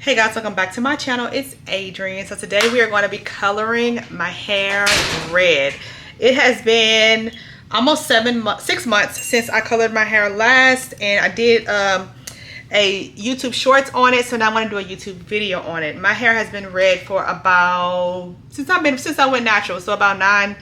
Hey guys, welcome back to my channel. It's Adrianne. So today we are going to be coloring my hair red. It has been almost 6 months since I colored my hair last, and I did a YouTube shorts on it, so now I want to do a YouTube video on it. My hair has been red for about since I went natural, so about 9-10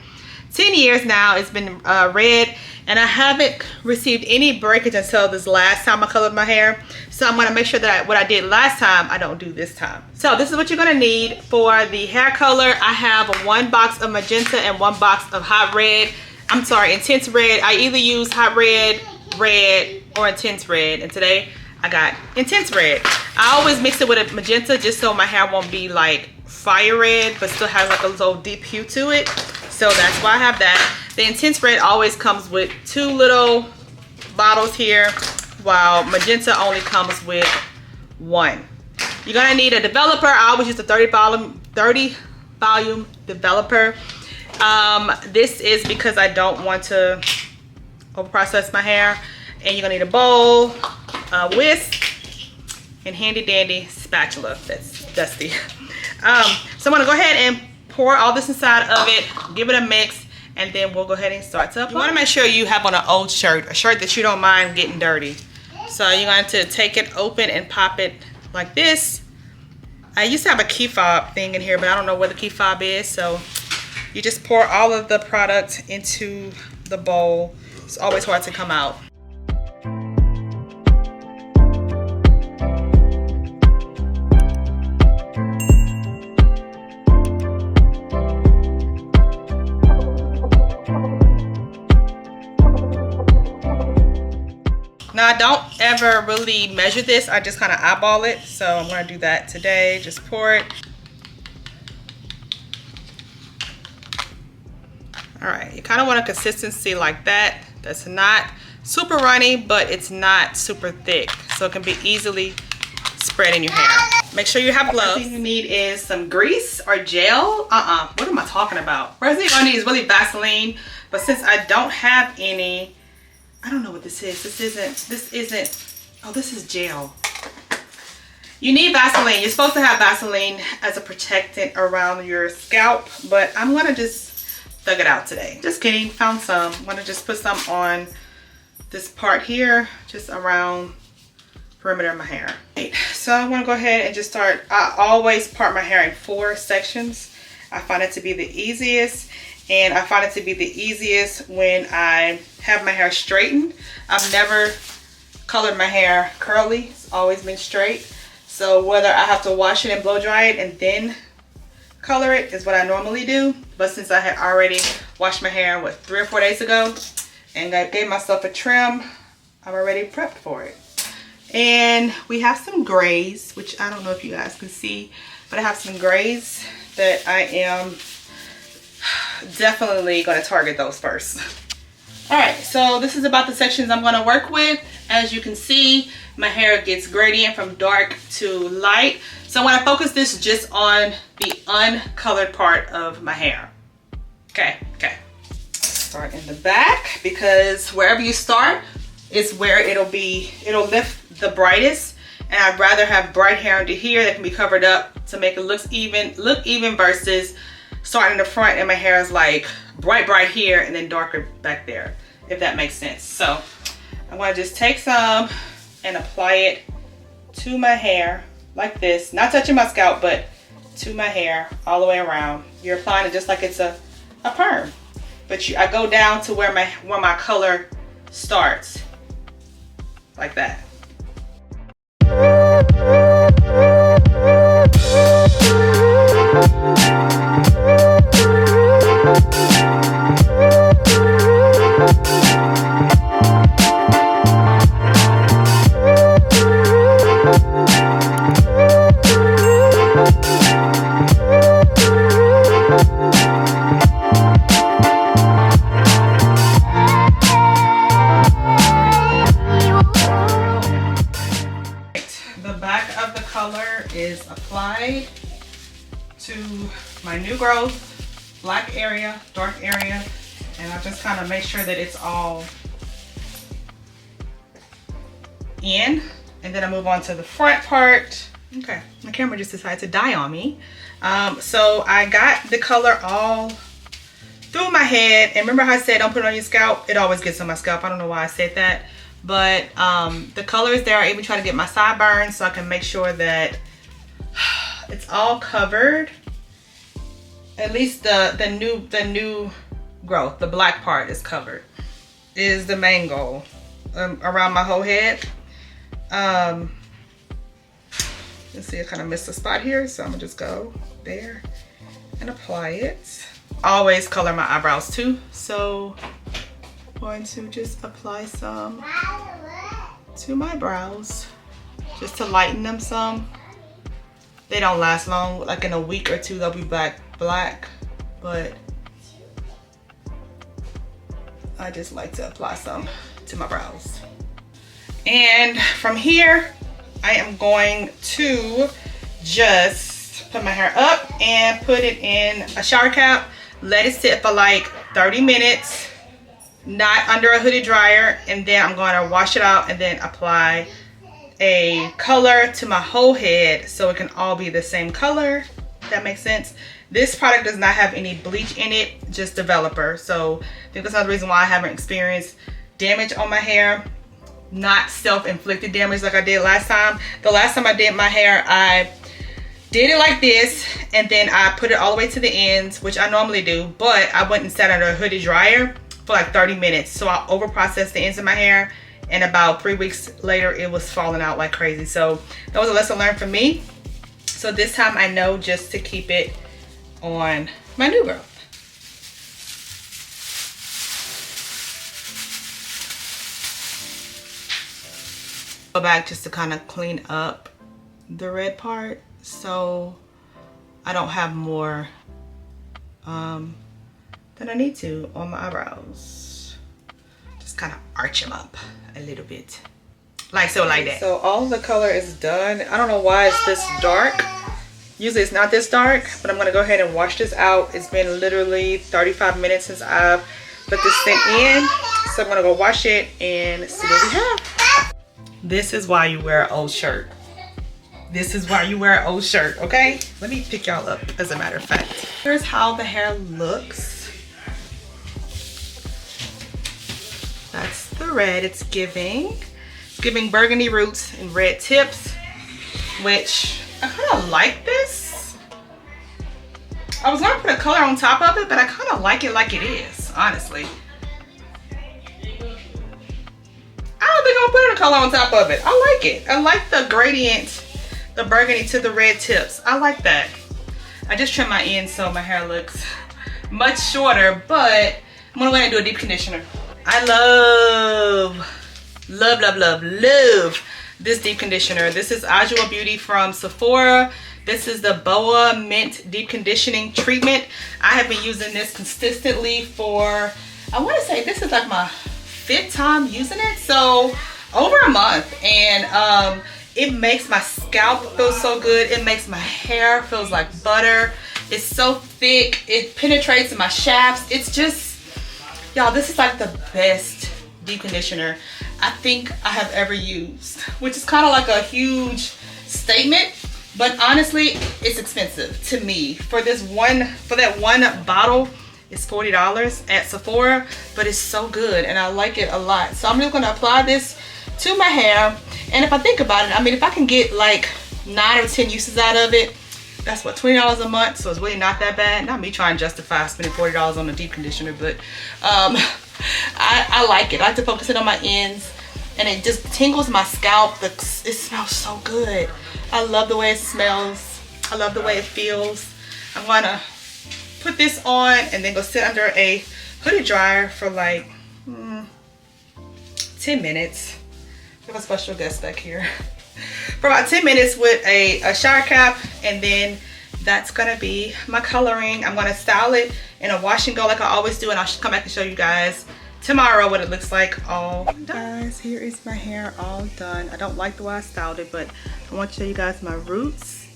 years now. It's been red, and I haven't received any breakage until this last time I colored my hair. So I'm going to make sure that what I did last time I don't do this time. So this is what you're going to need for the hair color. I have 1 box of magenta and 1 box of hot red. I'm sorry, intense red. I either use hot red, red, or intense red, and today I got intense red. I always mix it with a magenta just so my hair won't be like fire red but still has like a little deep hue to it. So that's why I have that. The intense red always comes with 2 little bottles here, while magenta only comes with 1. You're gonna need a developer. I always use a 30 volume developer. This is because I don't want to over process my hair. And you're gonna need a bowl, a whisk, and handy dandy spatula that's dusty. So I'm gonna go ahead and pour all this inside of it, give it a mix, and then we'll go ahead and start to apply. You wanna make sure you have on an old shirt, a shirt that you don't mind getting dirty. So you're going to take it open and pop it like this. I used to have a key fob thing in here, but I don't know where the key fob is. So you just pour all of the product into the bowl. It's always hard to come out. Now I don't ever really measure this, I just kind of eyeball it, so I'm going to do that today. Just pour it. Alright, you kind of want a consistency like that. That's not super runny, but it's not super thick, so it can be easily spread in your hair. Make sure you have gloves. The thing you need is some grease or gel. What am I talking about? First thing I need is really Vaseline, but since I don't have any, I don't know what this is. This isn't, oh, this is gel. You need Vaseline. You're supposed to have Vaseline as a protectant around your scalp, but I'm gonna just thug it out today. Just kidding, found some. I'm gonna just put some on this part here, just around perimeter of my hair. So I'm gonna go ahead and just start. I always part my hair in 4 sections. I find it to be the easiest. And I find it to be the easiest when I have my hair straightened. I've never colored my hair curly. It's always been straight. So whether I have to wash it and blow dry it and then color it is what I normally do. But since I had already washed my hair, 3 or 4 days ago, and I gave myself a trim, I'm already prepped for it. And we have some grays, which I don't know if you guys can see, but I have some grays that I am definitely going to target those first. Alright, so this is about the sections I'm going to work with. As you can see, my hair gets gradient from dark to light. So I'm going to focus this just on the uncolored part of my hair. Okay. Start in the back, because wherever you start is where it'll lift the brightest. And I'd rather have bright hair under here that can be covered up to make it look even versus starting in the front and my hair is like bright here and then darker back there, if that makes sense. So I'm going to just take some and apply it to my hair like this, not touching my scalp, but to my hair all the way around. You're applying it just like it's a perm, but I go down to where my color starts, like that. Is applied to my new growth, black area, dark area, and I just kind of make sure that it's all in, and then I move on to the front part Okay, my camera just decided to die on me. So I got the color all through my head. And remember how I said don't put it on your scalp? It always gets on my scalp. I don't know why I said that. But the color is there. I even try to get my sideburns so I can make sure that it's all covered. At least the new growth, the black part is covered, is the main goal around my whole head. Let's see, I kind of missed a spot here, so I'm gonna just go there and apply it. Always color my eyebrows too, so I'm going to just apply some to my brows just to lighten them some. They don't last long, like in a week or two they'll be black, but I just like to apply some to my brows. And from here I am going to just put my hair up and put it in a shower cap, let it sit for like 30 minutes, not under a hooded dryer, and then I'm going to wash it out and then apply a color to my whole head so it can all be the same color. If that makes sense. This product does not have any bleach in it, just developer. So I think that's another reason why I haven't experienced damage on my hair. Not self-inflicted damage like I did last time. The last time I did my hair, I did it like this and then I put it all the way to the ends, which I normally do, but I went and sat under a hooded dryer for like 30 minutes. So I over processed the ends of my hair, and about 3 weeks later it was falling out like crazy. So that was a lesson learned for me. So this time I know just to keep it on my new growth. Go back just to kind of clean up the red part so I don't have more than I need to on my eyebrows. Just kind of arch them up a little bit, like so, like that. So all the color is done. I don't know why it's this dark. Usually it's not this dark, but I'm gonna go ahead and wash this out. It's been literally 35 minutes since I've put this thing in, so I'm gonna go wash it and see what we have. This is why you wear an old shirt. This is why you wear an old shirt, okay? Let me pick y'all up, as a matter of fact. Here's how the hair looks. That's the red it's giving. It's giving burgundy roots and red tips, which I kind of like this. I was gonna put a color on top of it, but I kind of like it is, honestly. I don't think I'm putting a color on top of it. I like it. I like the gradient, the burgundy to the red tips. I like that. I just trimmed my ends so my hair looks much shorter, but I'm gonna go ahead and do a deep conditioner. I love this deep conditioner. This is Adrianne Beauty from Sephora. This is the Boa Mint Deep Conditioning Treatment. I have been using this consistently for, I want to say this is like my 5th time using it, so over a month, and it makes my scalp feel so good. It makes my hair feels like butter. It's so thick. It penetrates in my shafts. It's just, y'all, this is like the best deep conditioner I think I have ever used, which is kind of like a huge statement, but honestly it's expensive to me. For that one bottle, it's $40 at Sephora, but it's so good and I like it a lot. So I'm just gonna apply this to my hair, and if I think about it, I mean, if I can get like 9 or 10 uses out of it, that's what, $20 a month, so it's really not that bad. Not me trying to justify spending $40 on a deep conditioner, but I like it. I like to focus it on my ends, and it just tingles my scalp. It smells so good. I love the way it smells. I love the way it feels. I'm gonna put this on and then go sit under a hooded dryer for like 10 minutes. We have a special guest back here. For about 10 minutes with a shower cap, and then that's gonna be my coloring. I'm gonna style it in a wash and go like I always do, and I'll come back and show you guys tomorrow what it looks like all done. Guys, here is my hair all done. I don't like the way I styled it, but I want to show you guys my roots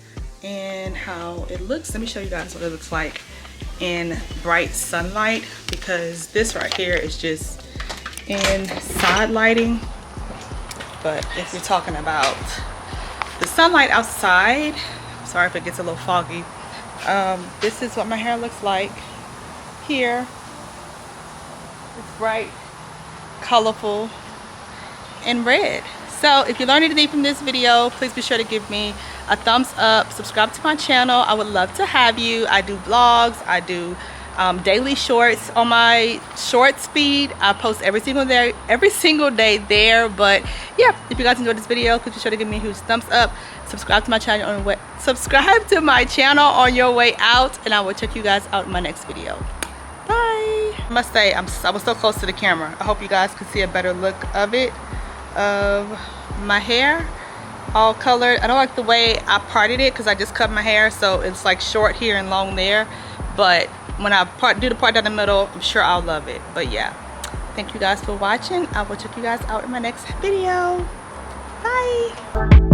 and how it looks. Let me show you guys what it looks like in bright sunlight, because this right here is just in side lighting. But if you're talking about the sun sunlight outside, sorry if it gets a little foggy, this is what my hair looks like here. It's bright, colorful, and red. So if you learned anything from this video, please be sure to give me a thumbs up, subscribe to my channel. I would love to have you. I do vlogs, I do daily shorts on my shorts feed. I post every single day there. But yeah, if you guys enjoyed this video, please be sure to give me a huge thumbs up, subscribe to my channel on your way out, and I will check you guys out in my next video. Bye. I must say, I was so close to the camera. I hope you guys can see a better look of it, of my hair all colored. I don't like the way I parted it because I just cut my hair, so it's like short here and long there. But when I do the part down the middle, I'm sure I'll love it. But yeah, thank you guys for watching. I will check you guys out in my next video. Bye.